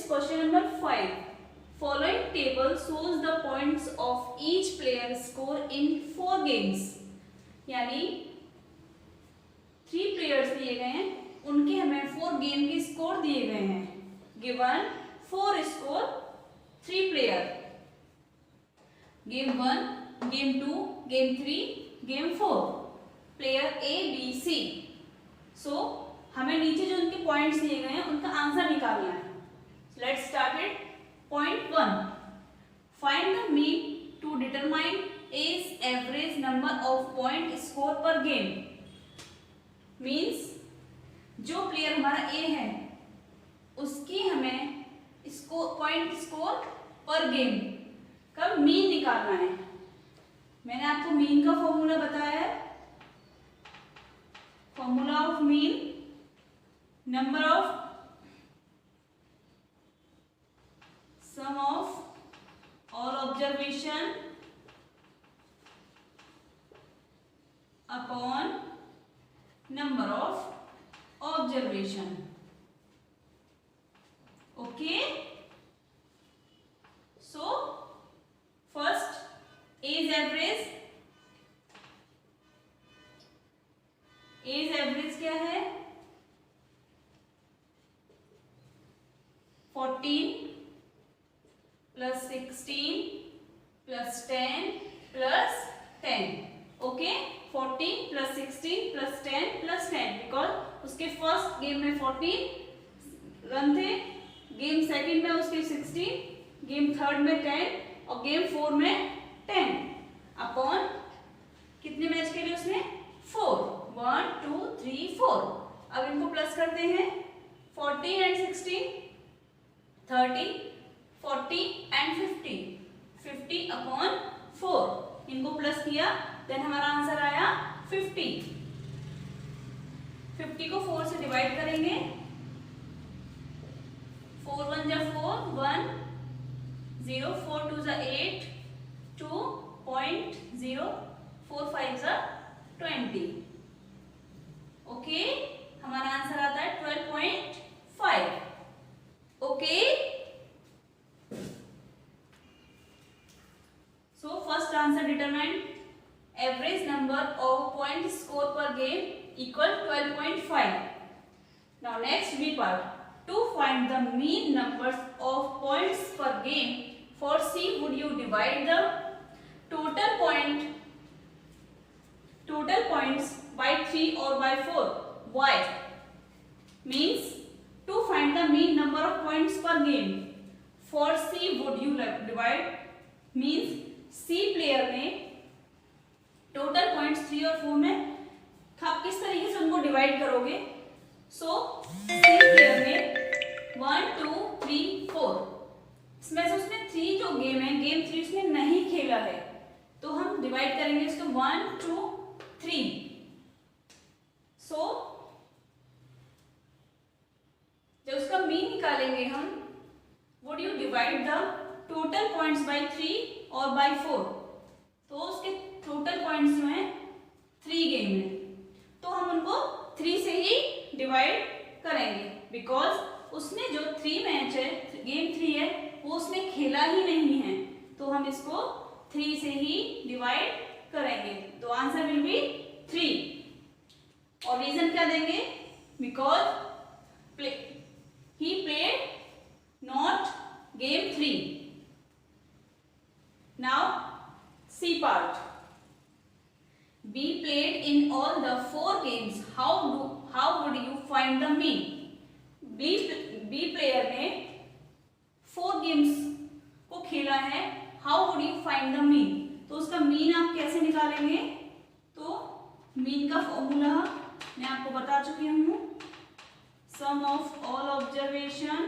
Question number 5. Following table shows the points of each player score in 4 games. यानी 3 players दिए गए हैं, उनके हमें 4 गेम के स्कोर दिए गए हैं. Given 4 score 3 player. Game 1, game 2, game 3, game 4. Player A B C. So हमें नीचे जो उनके पॉइंट्स दिए गए हैं उनका आंसर निकालना है. Let's start it. Point 1. Find the mean to determine as average number of point score per game. Means जो प्लेयर हमारा ए है उसकी हमें पॉइंट स्कोर पर गेम का मीन निकालना है. मैंने आपको मीन का फॉर्मूला बताया है. Formula of mean, number of sum of all observation upon number of observation. Okay. So first as average. As average क्या है? 14 plus 16 plus 10 plus 10. Okay. 14 plus 16 plus 10 plus 10 because उसके फर्स्ट गेम में 14 run थे, game second में उसके 16, game third में 10 और game 4 में 10 अपॉन कितने मैच के लिए उसने 4. 1 2 3 4. अब इनको प्लस करते हैं. 14 एंड 16 30, 40 एंड 50. 50 अपॉन 4. इनको प्लस किया देन हमारा आंसर आया 50. 50 को 4 से डिवाइड करेंगे. 4 1 जा 4, 1 0, 4 2 जा 8, 2.0, 4 5 जा 20. ओके. हमारा आंसर आता है 12.5. Okay. So first answer determine average number of point score per game equal 12.5. Now next B part. To find the mean numbers of points per game for C, would you divide the total points by 3 or by 4? Why? Means to find the mean number of points per game for C, would you divide? Means C player ने total points 3 और 4 में आप किस तरीके से उनको divide करोगे? सो C player ने 1 2 3 4, इसमें से उसने 3 जो गेम है, गेम 3 उसने नहीं खेला है, तो हम डिवाइड करेंगे इसको 1 2 3. सो जब उसका मीन निकालेंगे हम, would you divide the total points by 3 और बाय 4? तो उसके टोटल पॉइंट्स जो हैं 3 गेम में, तो हम उनको 3 से ही डिवाइड करेंगे बिकॉज उसने जो 3 मैच है, गेम 3 है, वो उसने खेला ही नहीं है, तो हम इसको 3 से ही डिवाइड करेंगे. तो आंसर विल बी 3. और रीजन क्या देंगे? Because he played not game 3. Now C part. B played in all the 4 games. How would you find the mean? B player ने 4 गेम्स को खेला है. How would you find the mean? तो उसका mean आप कैसे निकालेंगे? तो मीन का फॉर्मूला मैं आपको बता चुकी हूँ. Sum of all observation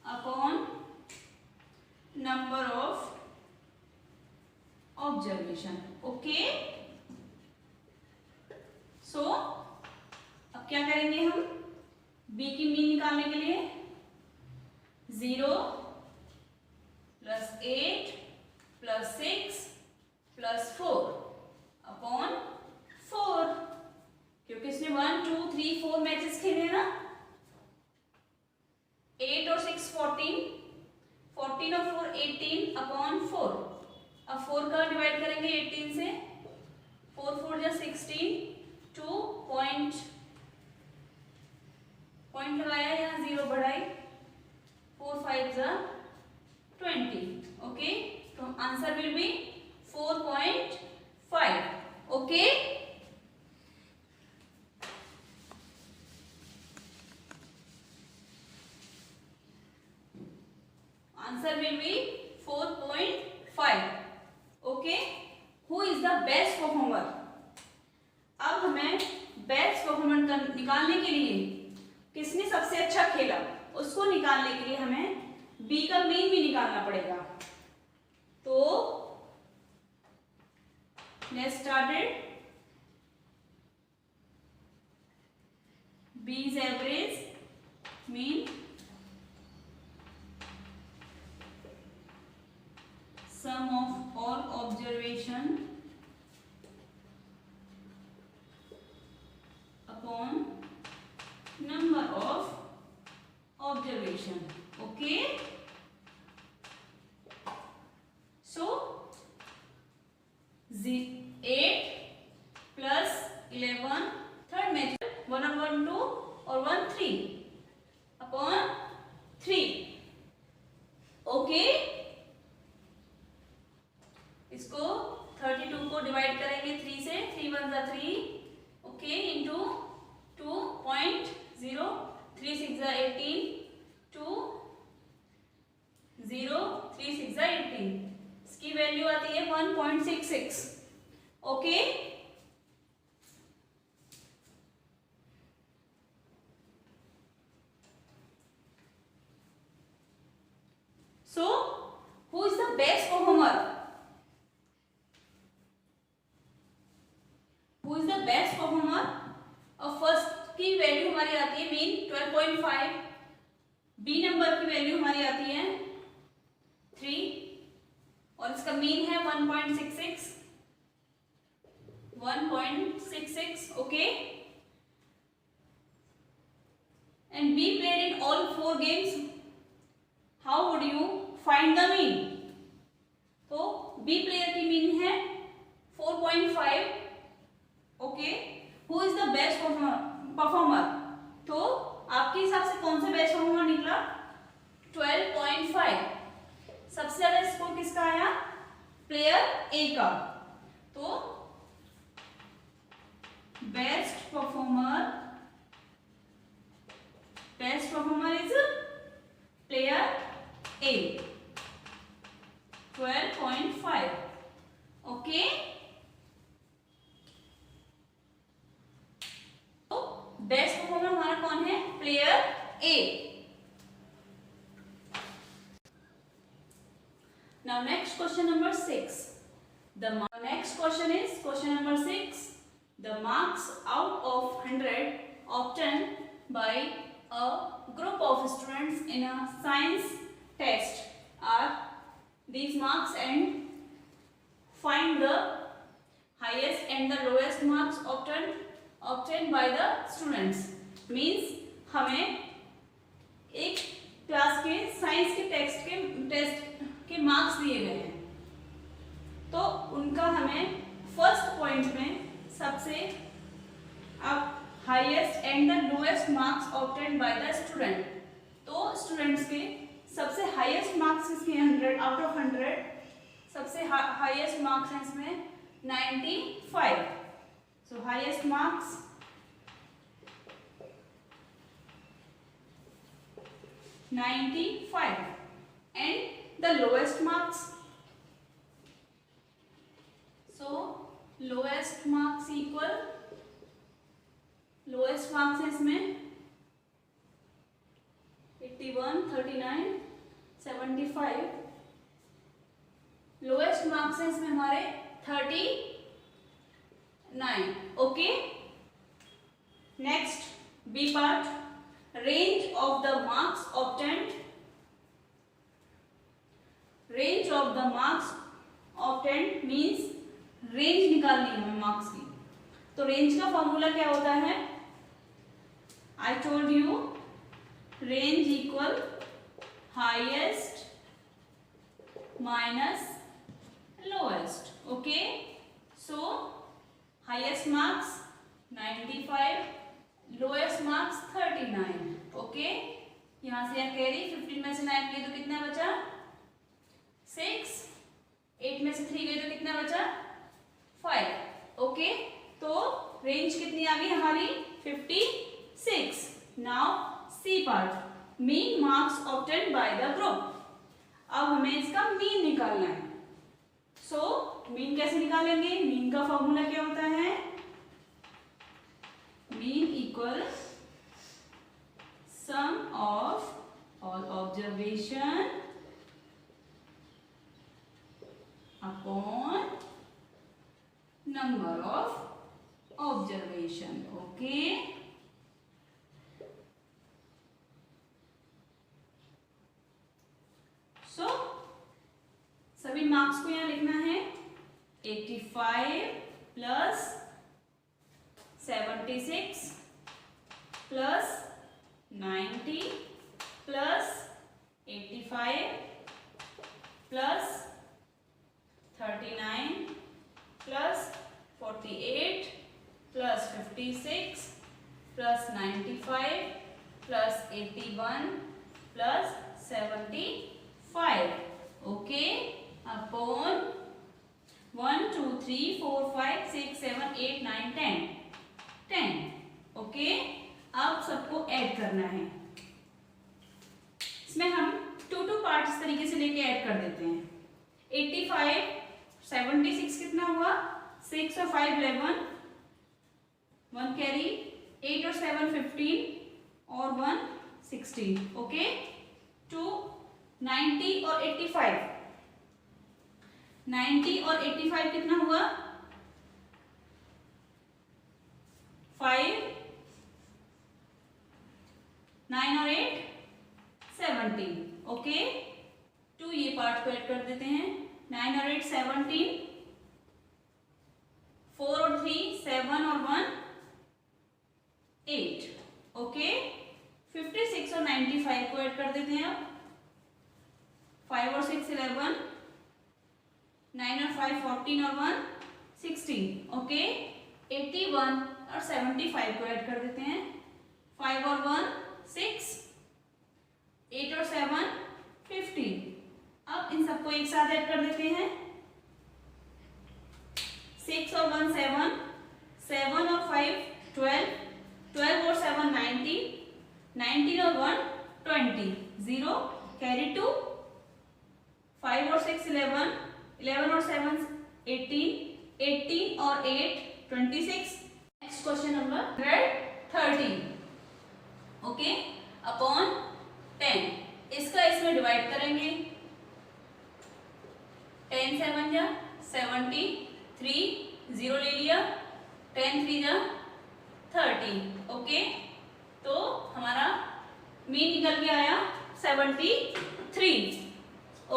upon number of observation. Okay. So अब क्या करेंगे हम बी की मीन निकालने के लिए? 0 प्लस 8 प्लस 6 प्लस 4 अपॉन 4, क्योंकि इसने 1 2 3 4 मैचेस खेले ना, 18 अपॉन 4। अब 4 का डिवाइड करेंगे 18 से, 4 4 जा 16, 2 पॉइंट लगाया, यहाँ 0 बढ़ाई, 4 5 जा 20। ओके, तो answer will be 4.5। Okay, answer will be 4.5। Okay, who is the best performer. अब हमें बेस्ट परफॉर्मर निकालने के लिए किसने सबसे अच्छा खेला उसको निकालने के लिए हमें बी का मीन भी निकालना पड़ेगा। तो let's started, B's average mean sum of all observation upon number of observation. Okay, so 8 plus 11 third measure 1 on 1 2 और 1 3 upon 3. Okay, इसको 32 को डिवाइड करेंगे 3 से, 3 1 जा 3, ओके, इंटू 2.0, 3 6 जा 18, 2 0 3 6 जा 18, इसकी वैल्यू आती है 1.66। Okay, so who is the best performer. Who is the best performer? और फर्स्ट की वैल्यू हमारी आती है मीन 12.5, बी नंबर की वैल्यू हमारी आती है 3 और इसका मीन है 1.66। Okay, and be played in all 4 games, how would you find the mean. तो बी प्लेयर की मीन है 4.5। Okay, who is the best performer. तो आपके हिसाब से कौन सा बेस्ट परफॉर्मर निकला, 12.5। सबसे ज्यादा स्कोर किसका आया, प्लेयर ए का। तो best performer is player A, 12.5। Okay, best performer हमारा कौन है, player A. Now next question number 6। The next question is question number 6. The marks out of 100 obtained by a group of students in a science test are these marks, and find the highest and the lowest marks obtained by the students. Means हमें एक class के science के test के marks दिए गए हैं, तो उनका हमें फर्स्ट पॉइंट में सबसे अब highest and the lowest marks obtained by the student. तो स्टूडेंट्स के सबसे हाईएस्ट मार्क्स किसके 100 आउट ऑफ 100, सबसे हाईएस्ट मार्क्स हैं इसमें 95। So highest marks 95 and the lowest marks, so lowest marks equal, lowest marks है इसमें 81 39 75, lowest marks है इसमें हमारे 39। Okay, next B part, range of the marks obtained, range of the marks obtained means range निकालनी है हमें marks की। तो रेंज का फॉर्मूला क्या होता है, I told you, range equal highest minus lowest. Okay, so highest marks 95, lowest marks 39. Okay, यहाँ से आप कैरी 15 में से 9 गई तो कितना बचा 6, 8 में से 3 गई तो कितना बचा 5. ओके, तो रेंज कितनी आ गई हमारी 56. Now C part, mean marks obtained by the group. अब हमें इसका मीन निकालना है. सो मीन कैसे निकालेंगे? मीन का फॉर्मूला क्या होता है? Mean equal sum of all observation upon number of observation. Okay, so सभी मार्क्स को यहां लिखना है. 85 plus 76 plus 90 plus 85 plus 39 plus 48 plus 56 plus 95 plus 81 plus 75. Okay, upon 1 2 3 4 5 6 7 8 9 10. Okay, अब सबको ऐड करना है. इसमें हम 2 पार्ट इस तरीके से लेके ऐड कर देते हैं. 85 76 कितना हुआ 6 और 5 11, 1 कैरी, 8 और 7 15 और 1 16. ओके, 2 90 और 85, 90 और 85 कितना हुआ 5, 9 और 8 17. ओके, 2 ये पार्ट को ऐड कर देते हैं. 9 और 8 17, 4 और 3 7 और 1 8. ओके, 56 और 95 को ऐड कर देते हैं. अब 5 और 6 11, 9 और 5 14 और 1 16. ओके, 81 और 75 को ऐड कर देते हैं. 5 और 1 6, 8 और 7 15. अब इन सबको एक साथ ऐड कर देते हैं. 6 और 1 7, 7 और 5 12, 12 और 7 19, 19 और 1 20. 0 कैरी 2, 5 और 6 11, 11 और 7 18, 18 और 8 26. Next question number 130. Okay, upon 10. इसका इसमें डिवाइड करेंगे. 10 7 जा 70, 3 0 ले लिया, 10 3 जा 30. ओके, तो हमारा मीन निकल के आया 73.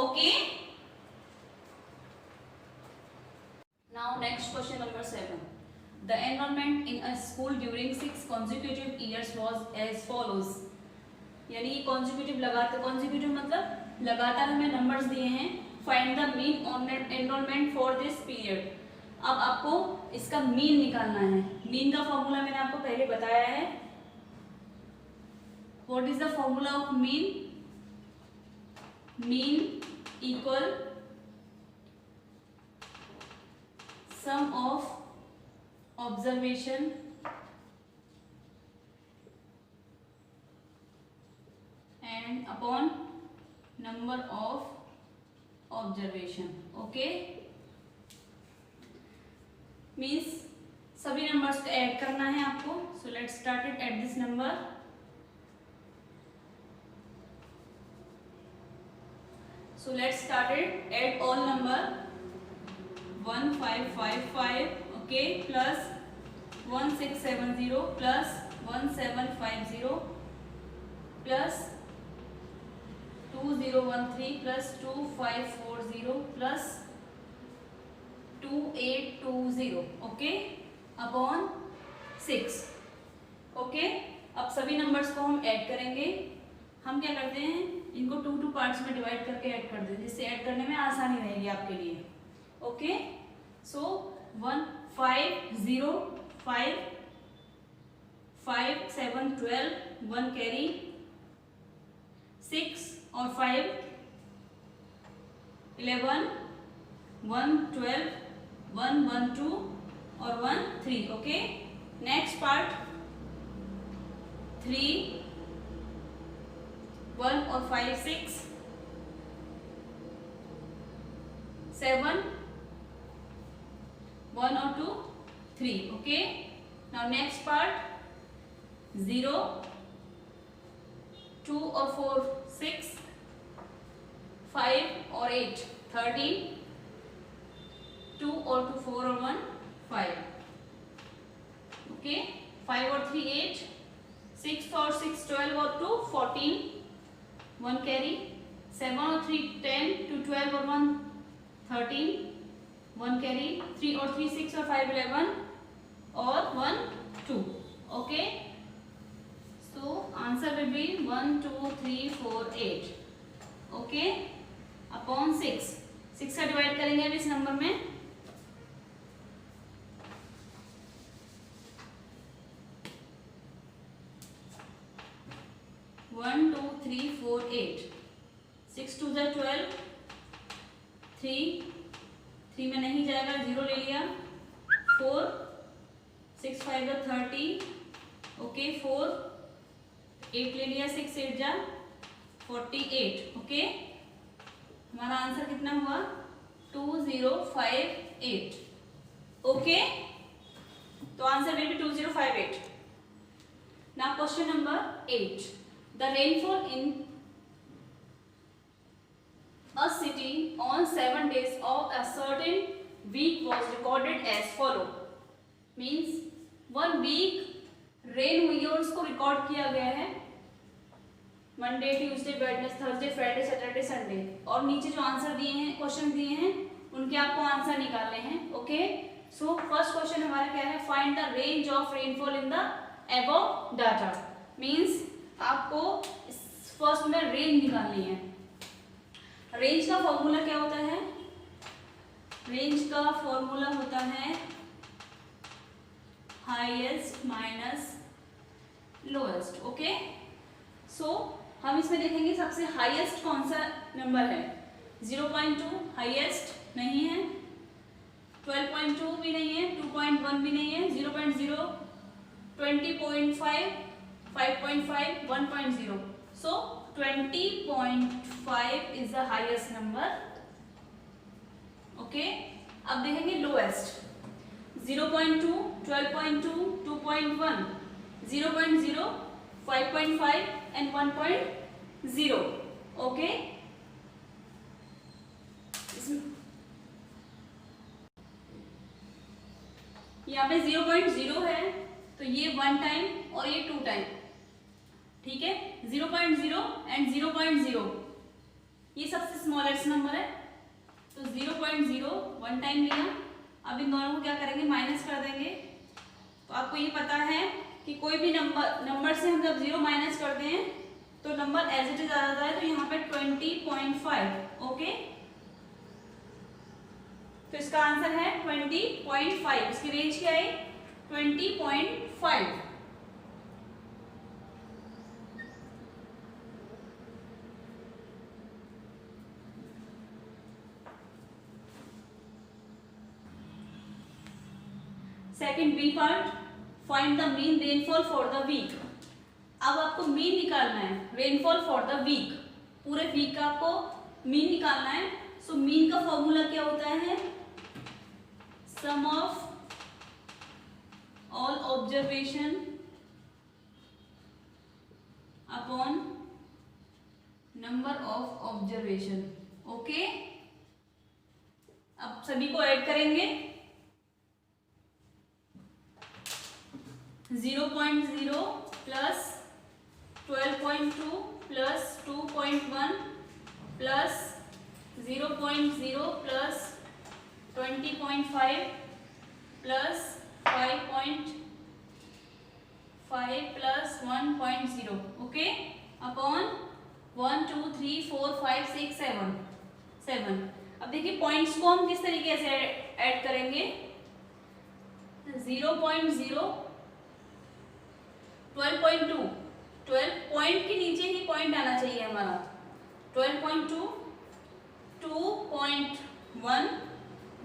Okay, now next question number 7. The enrollment in a school during 6 consecutive years was as follows. यानी consecutive लगातार, consecutive मतलब लगातार हमें नंबर्स दिए हैं. Find the mean enrollment for this period. अब आपको इसका मीन निकालना है. मीन का फॉर्मूला मैंने आपको पहले बताया है. What is the formula of mean? Mean equal sum of observation and upon number of observation. Okay, means सभी नंबर्स को ऐड करना है आपको. So let's start it at this number. So let's start it at all number 1555. Okay, plus 1670 plus 1750 plus 2013 plus 2540 plus 2820. Okay, upon 6. Okay, अब सभी numbers को हम add करेंगे. हम क्या करते हैं, इनको 2 पार्ट्स में डिवाइड करके ऐड कर दे, जिससे ऐड करने में आसानी रहेगी आपके लिए। ओके, सो 1 5 0 5 5 7 12 1 कैरी, 6 और 5 11 1 12 1 1 2 और 1 3। ओके, नेक्स्ट पार्ट 3 1 और 5 6 7 1 और 2 3। ओके, नाउ नेक्स्ट पार्ट 0 2 और 4 6 5 और 8 13 2 और 2 4 और 1 5। ओके, 5 और 3 8 6 और 6 12 और 2 14 1 कैरी, 7 और 3 10 2 12 और 1 13 1 कैरी, 3 और 3 6 और 5 11 और 1 2। Okay, so answer will be 1 2 3 4 8। Okay, upon 6 का डिवाइड करेंगे अब इस नंबर में। वन टू थ्री फोर 8 6 2 ज़ा 12 3 में नहीं जाएगा, 0 ले लिया, 4 6 5 ज़ा 30। ओके, 4 8 ले लिया, 6 8 ज़ा 48। ओके, हमारा आंसर कितना हुआ 2058। ओके, तो answer will be 2058। Now question number 8, the rainfall in a city on 7 days of a certain week was recorded as follow। means 1 week rain हुई है और उसको रिकॉर्ड किया गया है Monday Tuesday Wednesday Thursday Friday Saturday Sunday, और नीचे जो आंसर दिए हैं, क्वेश्चन दिए हैं, उनके आपको आंसर निकालने हैं। ओके, सो फर्स्ट क्वेश्चन हमारा क्या है, find the range of rainfall in the above data. Means आपको फर्स्ट में रेंज निकालनी है। रेंज का फॉर्मूला क्या होता है, रेंज का फॉर्मूला होता है हाईएस्ट माइनस लोएस्ट। ओके, सो हम इसमें देखेंगे सबसे हाईएस्ट कौन सा नंबर है। 0.2 हाईएस्ट नहीं है, 12.2 भी नहीं है, 2.1 भी नहीं है, 0.0 20.5 5.5 1.0। so 20.5 is the highest number। Okay, अब देखेंगे लोएस्ट 0.2 12.2 2.1 0.0 5.5 and 1.0। ओके, यहाँ पे 0.0 है तो ये 1 टाइम और ये 2 टाइम, ठीक है। 0.0 एंड 0.0 ये सबसे स्मॉलेस्ट नंबर है, तो 0.0 1 टाइम लिया। अब इन दोनों को क्या करेंगे, माइनस कर देंगे। तो आपको ये पता है कि कोई भी नंबर से हम जब 0 माइनस करते हैं तो नंबर एज इट इज आ जाता है। तो यहाँ पे 20.5। ओके, तो इसका आंसर है 20.5। इसकी रेंज क्या है 20.5। Second B part, find the mean rainfall for the week. अब आपको मीन निकालना है, रेनफॉल फॉर द वीक, पूरे वीक का आपको मीन निकालना है। सो मीन का फॉर्मूला क्या होता है, sum of all observation upon number of observation. Okay, अब सभी को ऐड करेंगे। 0.0 plus 12.2 plus 2.1 plus 0.0 plus 20.5 plus 5.5 plus 1.0। Okay, upon 1 2 3 4 5 6 7। अब देखिए पॉइंट्स को हम किस तरीके से ऐड करेंगे। 0.0 12.2 12 पॉइंट के नीचे ही पॉइंट आना चाहिए हमारा। 12.2 2.1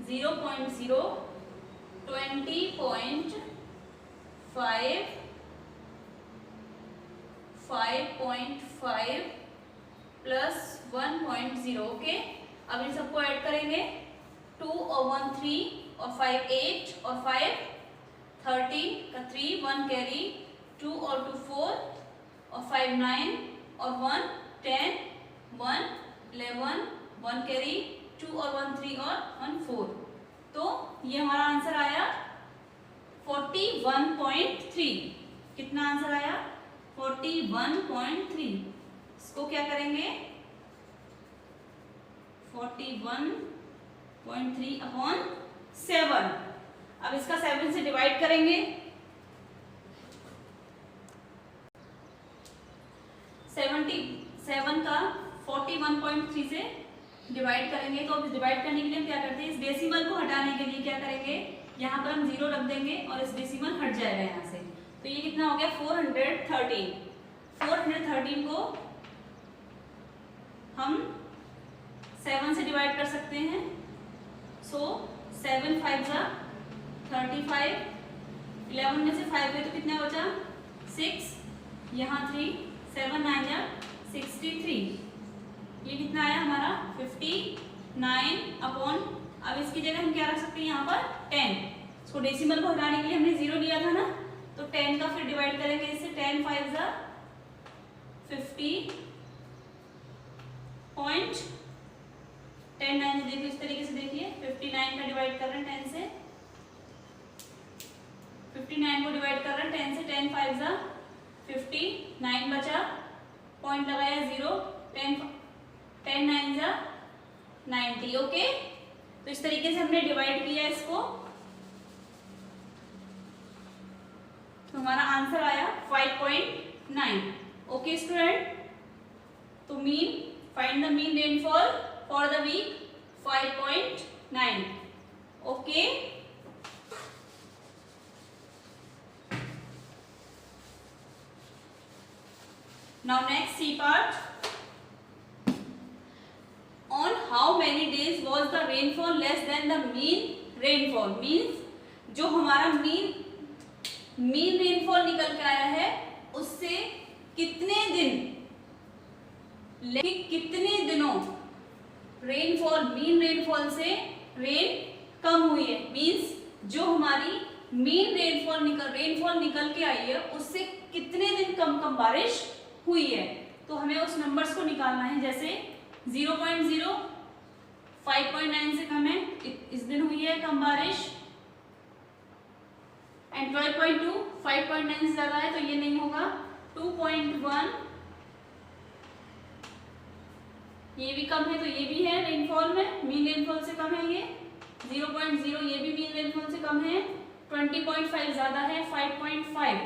0.0 20.5 5.5 प्लस 1.0। ओके, अब इन सबको ऐड करेंगे। 2 और 1 3 और 5 8 और 5 13 का 3 1 कैरी, 2 और 2 4 और 5 9 और 1 10 1 11 1 कैरी, 2 और 1 3 और 1 4। तो ये हमारा आंसर आया 41.3। कितना आंसर आया 41.3। इसको क्या करेंगे 41.3 अपॉन 7। अब इसका 7 से डिवाइड करेंगे। 77 का 41.3 से डिवाइड करेंगे। तो अब डिवाइड करने के लिए हम क्या करते हैं, इस डेसिमल को हटाने के लिए क्या करेंगे, यहाँ पर हम 0 रख देंगे और इस डेसिमल हट जाएगा यहाँ से। तो ये कितना हो गया 413। 413 को हम 7 से डिवाइड कर सकते हैं। सो 7 5 जा 35, 11 में से 5 गए तो कितना बचा 6, यहाँ 3, 7 9 जा 63। ये कितना आया हमारा 59 अपॉन, अब इसकी जगह हम क्या रख सकते हैं यहाँ पर 10। इसको डेसिमल को हटाने के लिए हमने 0 लिया था ना, तो 10 का फिर डिवाइड करेंगे इससे। 10 5 जा 50 पॉइंट 10 9 देखिए इस तरीके से देखिए 59 का डिवाइड कर रहे हैं 10 से, 59 को डिवाइड कर रहे हैं 10 से। 10 5 जा 50, 9 बचा, पॉइंट लगाया 0, 10 9 जा 90। ओके, तो इस तरीके से हमने डिवाइड किया इसको। तो हमारा आंसर आया 5.9। ओके स्टूडेंट, तो mean, find the mean rainfall for the week 5.9। Okay, now next C part. On how many days was the rainfall less than the mean rainfall? Means जो हमारा मीन रेनफॉल निकल के आया है उससे कितने दिनों रेनफॉल, मीन रेनफॉल से रेन कम हुई है। मीन्स जो हमारी मीन रेनफॉल निकल के आई है उससे कितने दिन कम बारिश हुई है। तो हमें उस नंबर्स को निकालना है। जैसे 0.0 5.9 से कम है, इस दिन हुई है कम बारिश। एंड 12.2 5.9 से ज्यादा है तो ये नहीं होगा। 2.1 ये भी कम है तो ये भी है रेनफॉल में, मीन रेनफॉल से कम है ये। 0.0 ये भी मीन रेनफॉल से कम है। 20.5 ज्यादा है, 5.5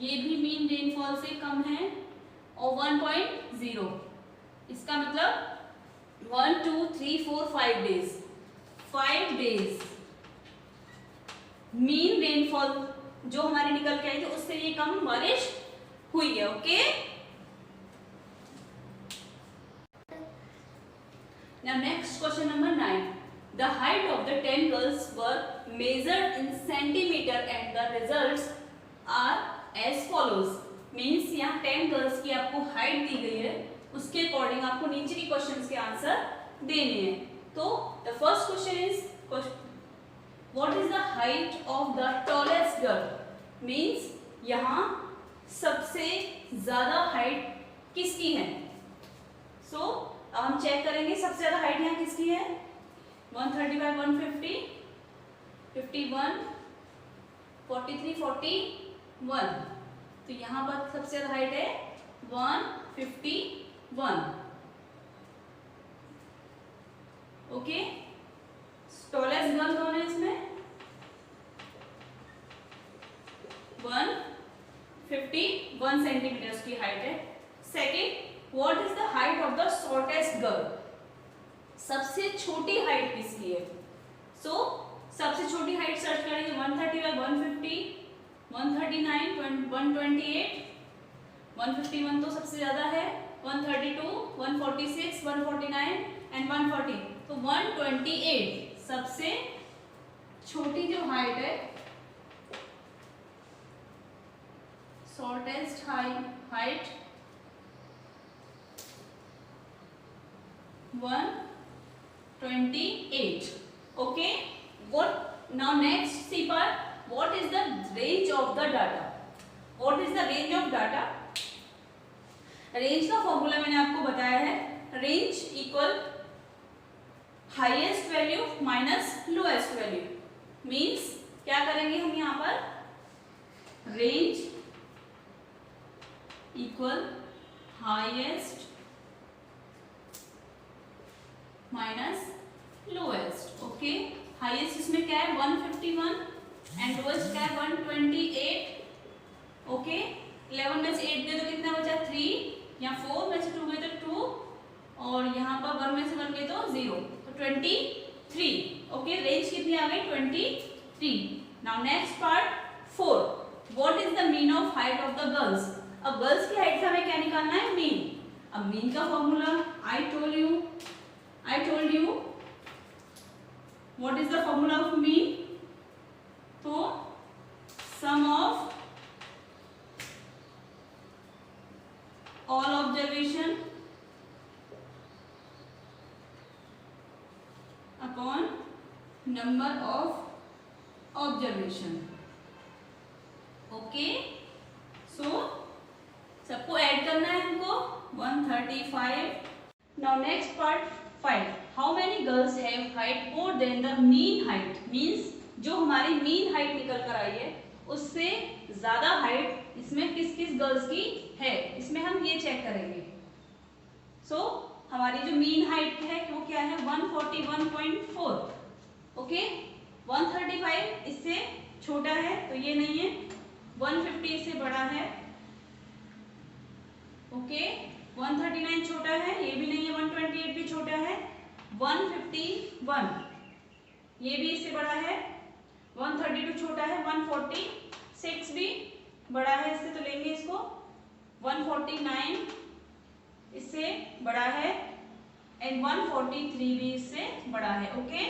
ये भी मीन रेनफॉल से कम है। और 1.0 इसका मतलब 1 2 3 4 5 डेज, 5 डेज मीन रेनफॉल जो हमारी निकल के आई थी उससे ये कम बारिश हुई है। Okay, now next question number 9. The height of the 10 girls were measured in centimeter and the results are as follows. Means यहाँ 10 गर्ल्स की आपको हाइट दी गई है, उसके अकॉर्डिंग आपको नीचे के क्वेश्चंस के आंसर देने हैं। तो the first question is what is the height of the tallest girl. Means यहाँ सबसे ज्यादा हाइट किसकी है। सो अब हम चेक करेंगे सबसे ज्यादा हाइट यहाँ किसकी है। 135 150 51 43 41। तो यहाँ पर सबसे ज्यादा हाइट है 151। ओके, टॉलेस्ट गर्ल कौन है इसमें 151 सेंटीमीटर की हाइट है। Second what is the height of the shortest girl, सबसे छोटी हाइट किसकी है। सो सबसे छोटी हाइट सर्च करेंगे 130 बाय 150, 139, 128, 151 तो सबसे ज्यादा है, 132, 146, 149 एंड 140, तो 128 सबसे छोटी जो हाइट है, shortest height 128. Okay, what now next see part, what is the range of the data, what is the range of data। Range का फॉर्मूला मैंने आपको बताया है, range equal highest value minus lowest value, means क्या करेंगे हम यहाँ पर, range equal highest minus lowest. Okay, highest इसमें क्या है 151 एंड लोएस्ट क्या है 128। ओके, 11 में से 8 गए तो कितना बचा 3, यहाँ 4 में से 2 गए तो 2, और यहाँ पर 1 में से 1 गए तो 0, तो 23। ओके, रेंज कितनी आ गई 23। Now next part 4, what is the mean of height of the girls. अब गर्ल्स की हाइट का हमें क्या निकालना है, मीन। अब मीन का formula I told you what is the formula of mean, तो sum of all observation upon number of observation। Okay, so सबको ऐड करना है हमको 135। Now next part 5, how many girls have height more than the mean height, means जो हमारी mean height निकल कर आई है उससे ज्यादा हाइट इसमें किस किस गर्ल्स की है, इसमें हम ये चेक करेंगे। सो हमारी जो मीन हाइट है वो क्या है 141.4। ओके, 135 इससे छोटा है तो ये नहीं है, 150 इससे बड़ा है। ओके, 139 छोटा है, ये भी नहीं है, 128 भी छोटा है, 151 ये भी इससे बड़ा है, 132 छोटा है, 146 भी बड़ा है इससे तो लेंगे इसको, 149 इससे बड़ा है एंड 143 भी इससे बड़ा है। ओके,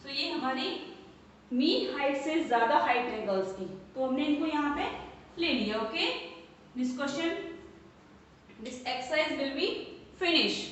सो ये हमारी मीन हाइट से ज्यादा हाइट है गर्ल्स की, तो हमने इनको यहाँ पे ले लिया। Okay, this question, this exercise will be finished।